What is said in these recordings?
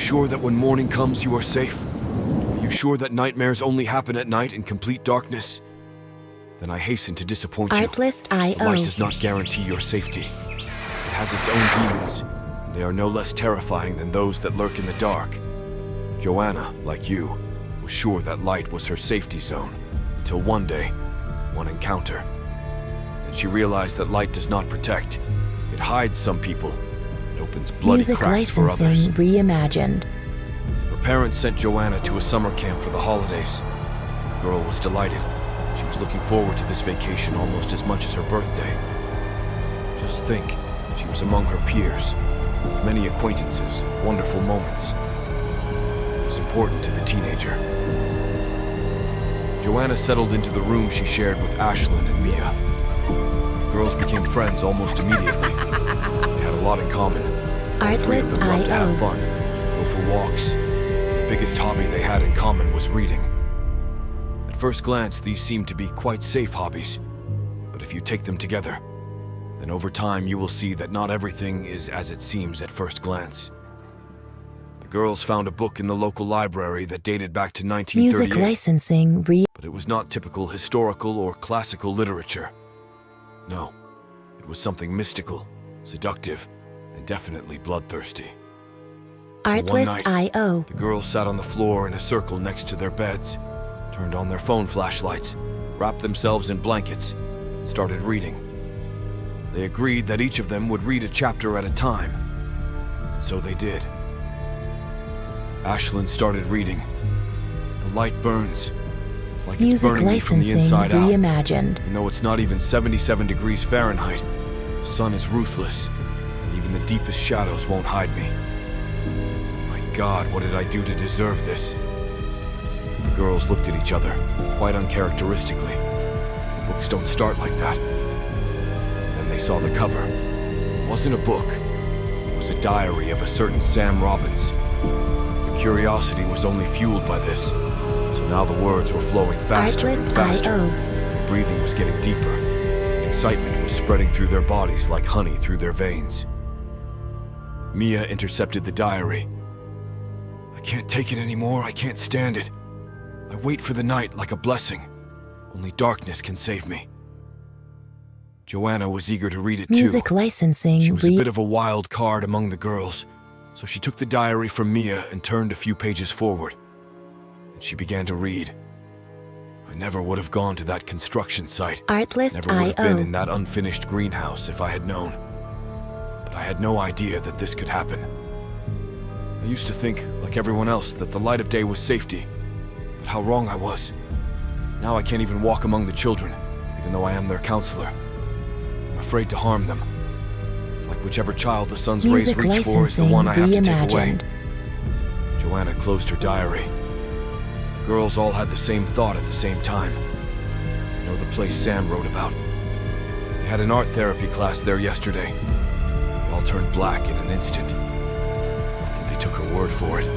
sure that when morning comes you are safe? Are you sure that nightmares only happen at night in complete darkness? Then I hasten to disappoint you. Artlist.io. The light does not guarantee your safety. It has its own demons, and they are no less terrifying than those that lurk in the dark. Joanna, like you, was sure that light was her safety zone, until one day, one encounter. Then she realized that light does not protect. It hides some people. It opens bloody Music cracks for others. licensing reimagined. Her parents sent Joanna to a summer camp for the holidays. The girl was delighted. She was looking forward to this vacation almost as much as her birthday. Just think, she was among her peers, with many acquaintances and wonderful moments. It was important to the teenager. Joanna settled into the room she shared with Ashlyn and Mia. The girls became friends almost immediately. They had a lot in common. All three of them loved to have fun, go for walks. The biggest hobby they had in common was reading. At first glance, these seemed to be quite safe hobbies. But if you take them together, then over time you will see that not everything is as it seems at first glance. The girls found a book in the local library that dated back to 1938. Music licensing But it was not typical historical or classical literature. No, it was something mystical, seductive, and definitely bloodthirsty. One night, Artlist.io. the girls sat on the floor in a circle next to their beds, turned on their phone flashlights, wrapped themselves in blankets, and started reading. They agreed that each of them would read a chapter at a time, and so they did. Ashlyn started reading. The light burns. It's like it's Music burning me from the licensing inside out. reimagined. Even though it's not even 77 degrees Fahrenheit, the sun is ruthless, and even the deepest shadows won't hide me. My God, what did I do to deserve this? The girls looked at each other, quite uncharacteristically. Books don't start like that. Then they saw the cover. It wasn't a book. It was a diary of a certain Sam Robbins. Their curiosity was only fueled by this. So now the words were flowing faster and faster. Artlist.io. The breathing was getting deeper. And excitement was spreading through their bodies like honey through their veins. Mia intercepted the diary. I can't take it anymore. I can't stand it. I wait for the night like a blessing. Only darkness can save me. Joanna was eager to read it too. Music licensing She was a bit of a wild card among the girls, so she took the diary from Mia and turned a few pages forward. And she began to read. I never would have gone to that construction site. Never would have been in Artlist.io. that unfinished greenhouse if I had known. But I had no idea that this could happen. I used to think, like everyone else, that the light of day was safety. But how wrong I was. Now I can't even walk among the children, even though I am their counselor. I'm afraid to harm them. It's like whichever child the sun's rays Music reach for is the licensing one I have to take away. reimagined. Joanna closed her diary. The girls all had the same thought at the same time. They know the place Sam wrote about. They had an art therapy class there yesterday. They all turned black in an instant. Not that they took her word for it,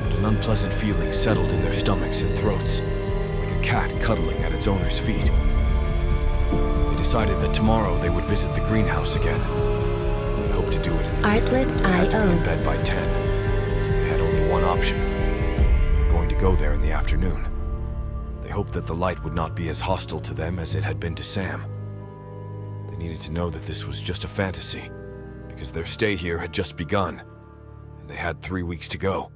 but an unpleasant feeling settled in their stomachs and throats, like a cat cuddling at its owner's feet. They decided that tomorrow they would visit the greenhouse again. They had hoped to do it in the evening. They had to be in Artlist.io. bed by 10. They had only one option. They were going to go there in the afternoon. They hoped that the light would not be as hostile to them as it had been to Sam. They needed to know that this was just a fantasy, because their stay here had just begun, and they had 3 weeks to go.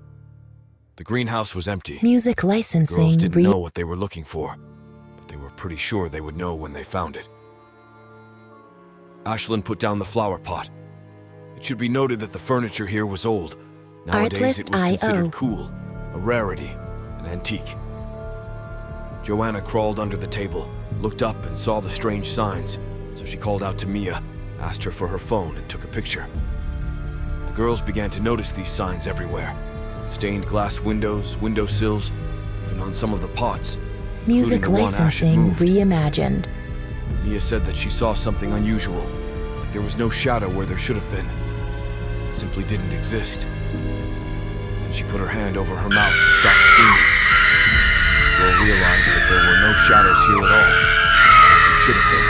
The greenhouse was empty. Music The licensing girls didn't know what they were looking for, but they were pretty sure they would know when they found it. Ashlyn put down the flower pot. It should be noted that the furniture here was old. Nowadays it was Artlist.io. considered cool, a rarity, an antique. Joanna crawled under the table, looked up and saw the strange signs, so she called out to Mia, asked her for her phone, and took a picture. The girls began to notice these signs everywhere. Stained glass windows, windowsills, even on some of the pots. Music including the one Ash had licensing moved. reimagined. Mia said that she saw something unusual, like there was no shadow where there should have been. It simply didn't exist. Then she put her hand over her mouth to stop screaming. The girl realized that there were no shadows here at all, like there should have been.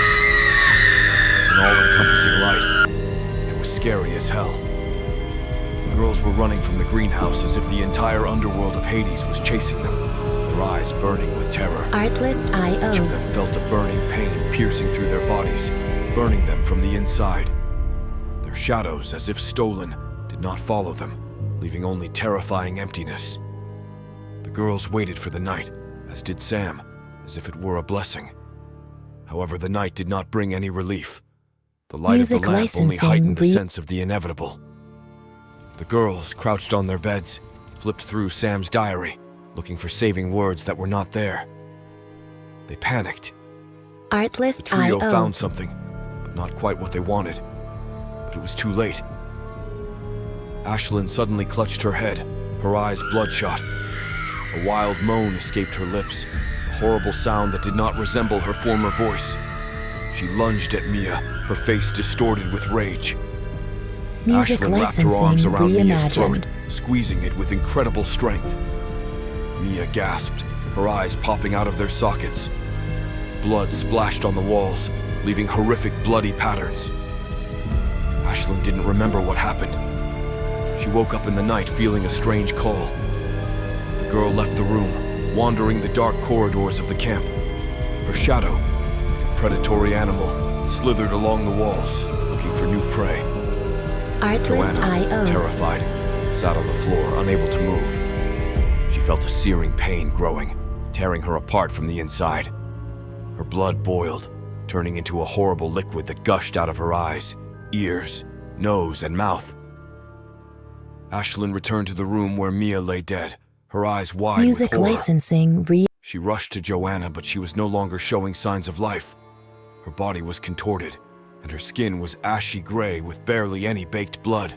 It was an all-encompassing light, and it was scary as hell. The girls were running from the greenhouse as if the entire underworld of Hades was chasing them, their eyes burning with terror. Artlist.io. Each of them felt a burning pain piercing through their bodies, burning them from the inside. Their shadows, as if stolen, did not follow them, leaving only terrifying emptiness. The girls waited for the night, as did Sam, as if it were a blessing. However, the night did not bring any relief. The light of the lamp only heightened the sense of the inevitable. The girls, crouched on their beds, flipped through Sam's diary, looking for saving words that were not there. They panicked. The trio Artlist.io. found something, but not quite what they wanted. But it was too late. Ashlyn suddenly clutched her head, her eyes bloodshot. A wild moan escaped her lips, a horrible sound that did not resemble her former voice. She lunged at Mia, her face distorted with rage. Music Ashlyn wrapped her arms licensing around Mia's throat, reimagined. squeezing it with incredible strength. Mia gasped, her eyes popping out of their sockets. Blood splashed on the walls, leaving horrific bloody patterns. Ashlyn didn't remember what happened. She woke up in the night feeling a strange call. The girl left the room, wandering the dark corridors of the camp. Her shadow, like a predatory animal, slithered along the walls, looking for new prey. Joanna, Artlist.io. terrified, sat on the floor, unable to move. She felt a searing pain growing, tearing her apart from the inside. Her blood boiled, turning into a horrible liquid that gushed out of her eyes, ears, nose, and mouth. Ashlyn returned to the room where Mia lay dead, her eyes wide Music with horror. licensing She rushed to Joanna, but she was no longer showing signs of life. Her body was contorted, and her skin was ashy gray with barely any baked blood.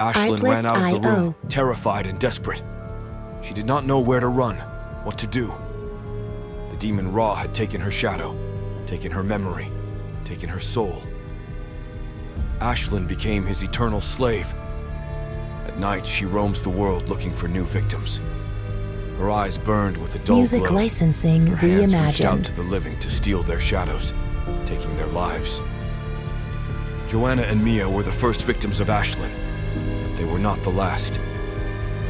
Ashlyn ran out of the room, terrified and desperate. She did not know where to run, what to do. The demon Ra had taken her shadow, taken her memory, taken her soul. Ashlyn became his eternal slave. At night, she roams the world looking for new victims. Her eyes burned with a dull Music glow. licensing Her hands reached out reimagined. to the living to steal their shadows, taking their lives. Joanna and Mia were the first victims of Ashlyn, but they were not the last.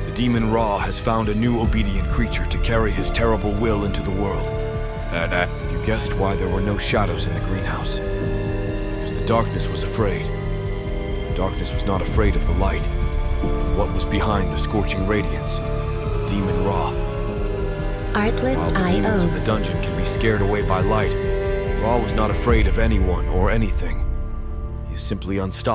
The demon Ra has found a new obedient creature to carry his terrible will into the world. Have you guessed why there were no shadows in the greenhouse? Because the darkness was afraid. The darkness was not afraid of the light, but of what was behind the scorching radiance, the demon Ra. While the demons of Artlist.io. the dungeon can be scared away by light, Ra was not afraid of anyone or anything. He is simply unstoppable.